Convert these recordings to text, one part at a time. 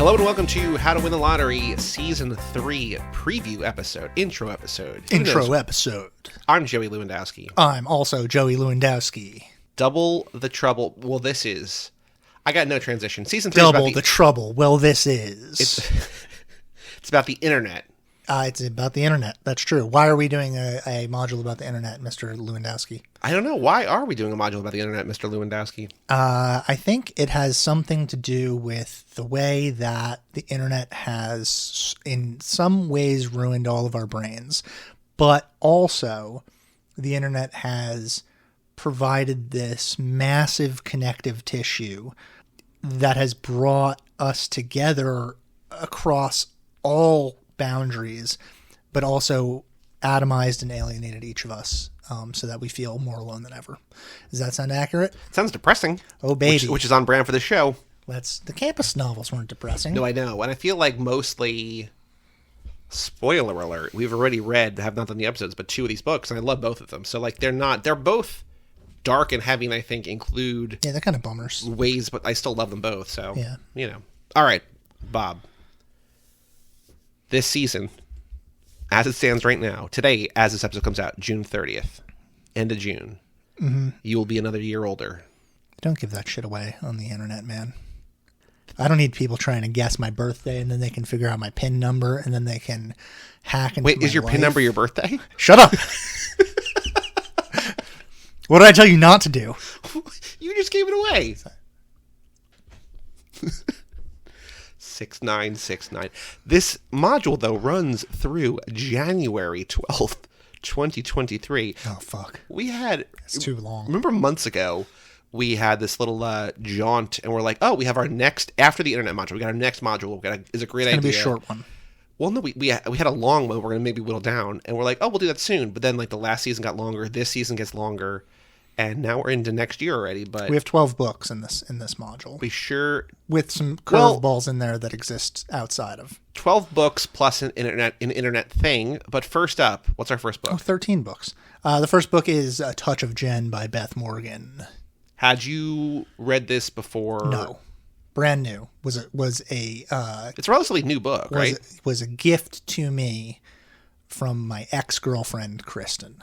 Hello and welcome to How to Win the Lottery Season 3 preview episode, intro episode. I'm Joey Lewandowski. I'm also Joey Lewandowski. Double the trouble. Well, this is... I got no transition. Season 3 Double is about the trouble. Well, this is... It's about the internet. It's about the internet. That's true. Why are we doing a module about the internet, Mr. Lewandowski? I don't know. Why are we doing a module about the internet, Mr. Lewandowski? I think it has something to do with the way that the internet has, in some ways, ruined all of our brains. But also, the internet has provided this massive connective tissue that has brought us together across all boundaries, but also atomized and alienated each of us so that we feel more alone than ever. Does that sound accurate? Sounds depressing. Oh, baby. Which is on brand for the show. The campus novels weren't depressing. No, I know. And I feel like mostly, spoiler alert, we've already read, have not done the episodes, but 2 of these books, and I love both of them. So, like, they're both dark and heavy, and I think include... Yeah, they're kind of bummers. ...ways, but I still love them both, so, yeah. You know. All right, Bob. This season, as it stands right now, today, as this episode comes out, June 30th, end of June, you will be another year older. Don't give that shit away on the internet, man. I don't need people trying to guess my birthday, and then they can figure out my PIN number, and then they can hack into Wait, my is your life. PIN number your birthday? Shut up! What did I tell you not to do? You just gave it away. 6969. This module, though, runs through January 12th, 2023. Oh, fuck. We had... It's too long. Remember months ago, we had this little jaunt, and we're like, oh, we have our next... After the internet module, we got our next module. It's a great idea. It's going to be a short one. Well, no, we had a long one we're going to maybe whittle down, and we're like, oh, we'll do that soon. But then, like, the last season got longer, this season gets longer, and now we're into next year already. But we have 12 books in this module. We sure... With some curveballs in there that exist outside of. 12 books plus an internet thing. But first up, what's our first book? Oh, 13 books. The first book is A Touch of Jen by Beth Morgan. Had you read this before? No. Brand new. Was a it's a relatively new book, right? Was a gift to me from my ex-girlfriend, Kristen.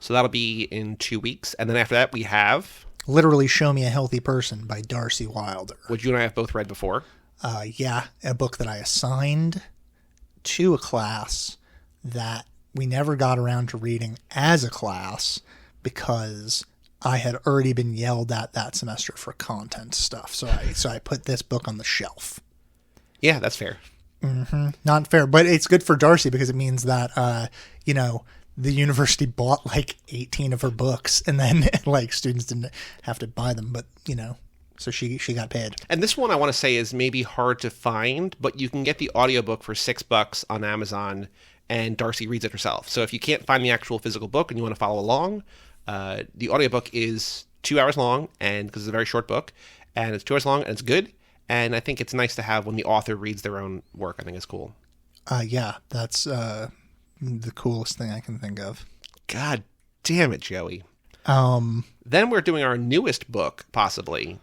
So that'll be in 2 weeks. And then after that, we have... Literally Show Me a Healthy Person by Darcy Wilder. Which you and I have both read before. Yeah, a book that I assigned to a class that we never got around to reading as a class because I had already been yelled at that semester for content stuff. So I put this book on the shelf. Yeah, that's fair. Not fair, but it's good for Darcy because it means that, the university bought like 18 of her books and then like students didn't have to buy them, but so she got paid. And this one I want to say is maybe hard to find, but you can get the audiobook for $6 on Amazon and Darcy reads it herself. So if you can't find the actual physical book and you want to follow along, the audiobook is 2 hours long and because it's a very short book and it's 2 hours long and it's good. And I think it's nice to have when the author reads their own work. I think it's cool. Yeah, that's, the coolest thing I can think of. God damn it, Joey. Then we're doing our newest book, possibly.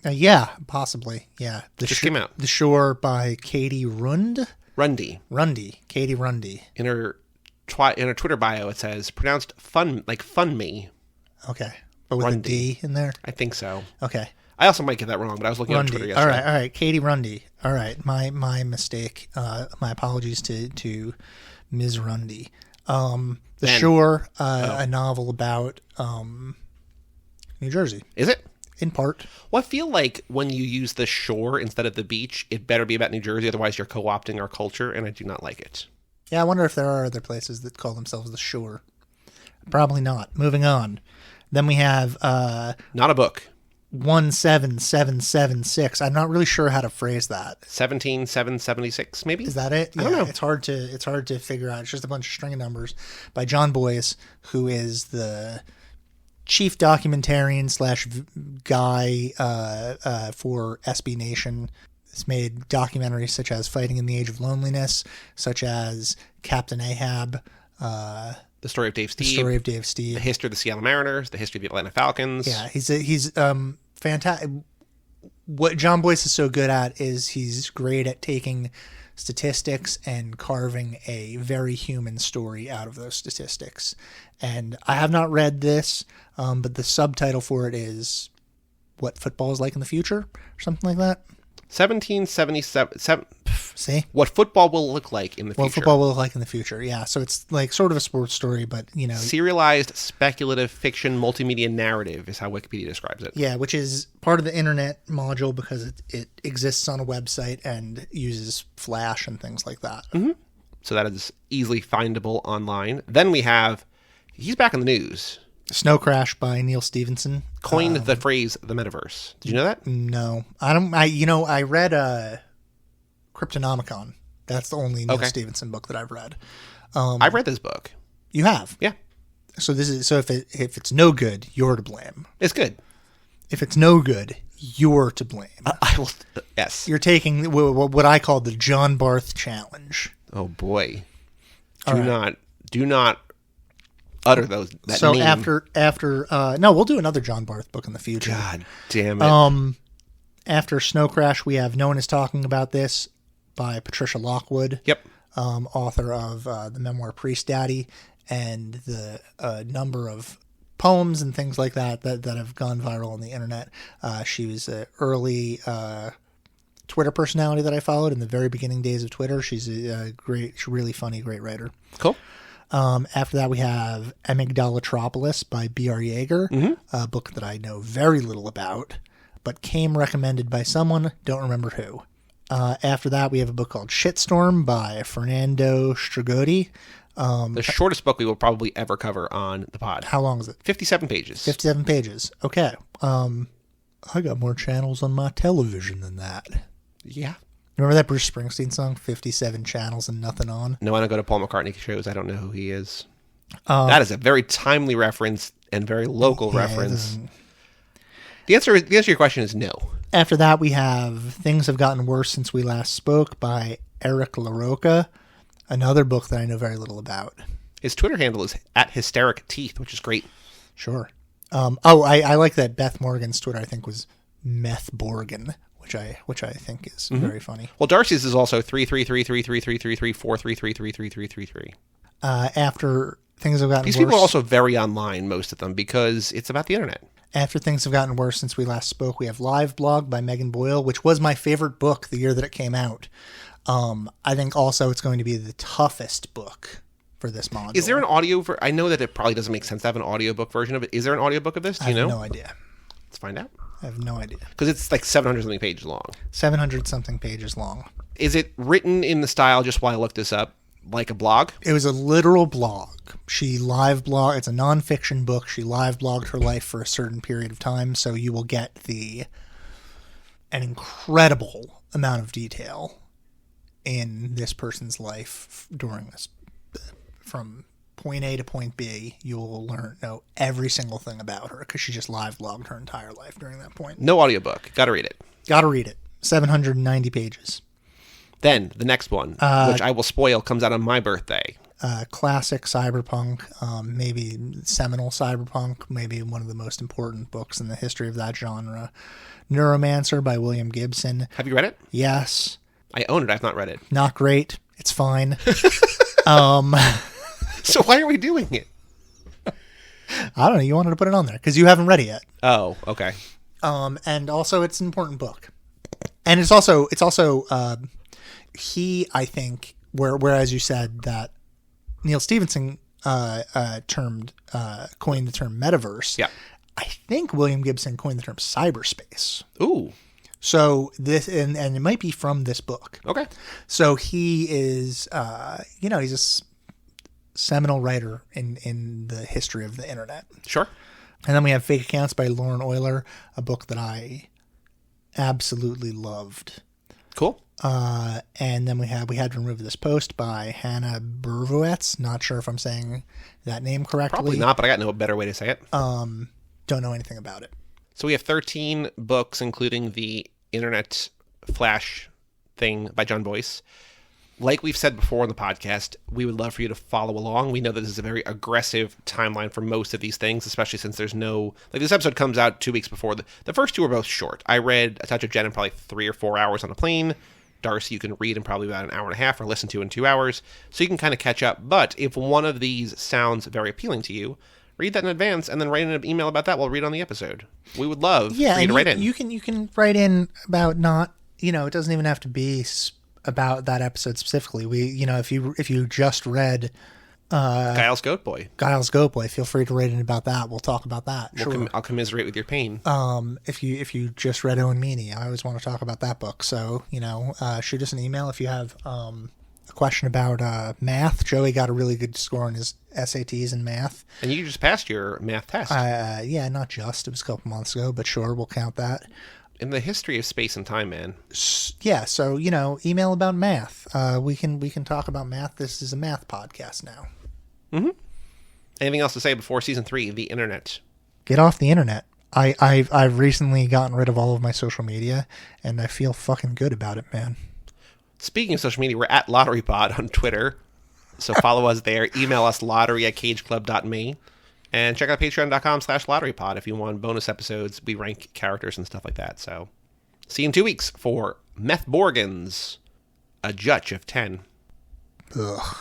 Yeah, possibly. Yeah. Just came out. The Shore by Katie Runde. Katie Runde. In her Twitter bio, it says pronounced fun, like fun me. Okay. But with Runde. a D in there? I think so. Okay. I also might get that wrong, but I was looking on Twitter yesterday. All right. Katie Runde. All right. My mistake. My apologies to Ms. Runde. The Shore, a novel about New Jersey. Is it? In part. Well, I feel like when you use the shore instead of the beach, it better be about New Jersey, otherwise you're co-opting our culture, and I do not like it. Yeah, I wonder if there are other places that call themselves the Shore. Probably not. Moving on. Then we have... not a book. 17776. I'm not really sure how to phrase that. 17776, maybe? Is that it? Yeah, I don't know. It's hard to figure out. It's just a bunch of string of numbers by John Boyce, who is the chief documentarian / guy for SB Nation. It's made documentaries such as Fighting in the Age of Loneliness, such as Captain Ahab, The Story of Dave Steve. The Story of Dave Steve. The History of the Seattle Mariners. The History of the Atlanta Falcons. Yeah, he's fantastic. what John Boyce is so good at is he's great at taking statistics and carving a very human story out of those statistics. And I have not read this, but the subtitle for it is What Football is Like in the Future, or something like that. 1777. See? What football will look like in the future. What football will look like in the future, yeah. So it's like sort of a sports story, but, you know. Serialized speculative fiction multimedia narrative is how Wikipedia describes it. Yeah, which is part of the internet module because it exists on a website and uses Flash and things like that. Mm-hmm. So that is easily findable online. Then we have, he's back in the news. Snow Crash by Neal Stephenson. Coined the phrase the metaverse. Did you know that? No. I read Cryptonomicon. That's the only Neal Stephenson book that I've read. I've read this book. You have? Yeah. So if it's no good, you're to blame. It's good. If it's no good, you're to blame. I will. Yes. You're taking what I call the John Barth challenge. Oh boy. Do not utter that so name. after no, we'll do another John Barth book in the future. God damn it. After Snow Crash, we have No One Is Talking About This by Patricia Lockwood. Yep. Author of the memoir Priest Daddy and the number of poems and things like that have gone viral on the internet. She was an early Twitter personality that I followed in the very beginning days of Twitter. She's a really funny, great writer. Cool. After that, we have Amygdalatropolis by B.R. Yeager, a book that I know very little about, but came recommended by someone, don't remember who. After that, we have a book called Shitstorm by Fernando Strigoti. The shortest book we will probably ever cover on the pod. How long is it? 57 pages. 57 pages. Okay. I got more channels on my television than that. Yeah. Remember that Bruce Springsteen song, 57 channels and nothing on? No, I don't go to Paul McCartney shows. I don't know who he is. That is a very timely reference and very local reference. The answer to your question is no. After that, we have Things Have Gotten Worse Since We Last Spoke by Eric LaRocca, another book that I know very little about. His Twitter handle is @HystericTeeth, which is great. Sure. I like that Beth Morgan's Twitter, I think, was Meth Borgan, which I think is very funny. Well, Darcy's is also 33333333333333333. After Things Have Gotten Worse. These people are also very online, most of them, because it's about the internet. After Things Have Gotten Worse Since We Last Spoke, we have Live Blog by Megan Boyle, which was my favorite book the year that it came out. I think also it's going to be the toughest book for this module. Is there an audio I know that it probably doesn't make sense to have an audiobook version of it. Is there an audiobook of this? Do you know? I have no idea. Let's find out. I have no idea. Because it's like 700-something pages long. 700-something pages long. Is it written in the style, just while I looked this up, like a blog? It was a literal blog. She live blog. It's a nonfiction book. She live blogged her life for a certain period of time, so you will get an incredible amount of detail in this person's life during this. From point A to point B, you'll know every single thing about her because she just live blogged her entire life during that point. No audiobook. Gotta read it. 790 pages. Then, the next one, which I will spoil, comes out on my birthday. Classic cyberpunk, maybe seminal cyberpunk, maybe one of the most important books in the history of that genre. Neuromancer by William Gibson. Have you read it? Yes. I own it. I've not read it. Not great. It's fine. So why are we doing it? I don't know. You wanted to put it on there because you haven't read it yet. Oh, okay. And also it's an important book. And it's also I think, whereas you said that Neal Stephenson coined the term metaverse. Yeah. I think William Gibson coined the term cyberspace. Ooh. So this, and it might be from this book. Okay. So he is, he's a seminal writer in the history of the internet. Sure. And then we have Fake Accounts by Lauren Euler, a book that I absolutely loved. Cool. And then we had to remove this post by Hannah Berwitz. Not sure if I'm saying that name correctly. Probably not, but I got no better way to say it. Don't know anything about it. So we have 13 books, including the Internet Flash thing by John Boyce. Like we've said before on the podcast, we would love for you to follow along. We know that this is a very aggressive timeline for most of these things, especially since there's no... Like, this episode comes out 2 weeks before. The first two are both short. I read A Touch of Jen in probably 3 or 4 hours on a plane. Darcy you can read in probably about an hour and a half or listen to in 2 hours. So you can kind of catch up. But if one of these sounds very appealing to you, read that in advance and then write in an email about that. We'll read on the episode. We would love for you to write in. You can write in about not... it doesn't even have to be... about that episode specifically. If you just read Giles Goat Boy, feel free to write in about that. We'll talk about that. Sure. I'll commiserate with your pain. If you just read Owen Meany, I always want to talk about that book. So shoot us an email if you have a question about math. Joey got a really good score on his SATs in math, and you just passed your math test. Not just, it was a couple months ago, but sure, we'll count that. In the history of space and time, man. Yeah, so, email about math. We can talk about math. This is a math podcast now. Mm-hmm. Anything else to say before season 3, the internet? Get off the internet. I've recently gotten rid of all of my social media, and I feel fucking good about it, man. Speaking of social media, we're at LotteryPod on Twitter, so follow us there. Email us lottery@cageclub.me. And check out patreon.com/lotterypod if you want bonus episodes. We rank characters and stuff like that. So, see you in 2 weeks for Meth Borgans, a judge of 10. Ugh.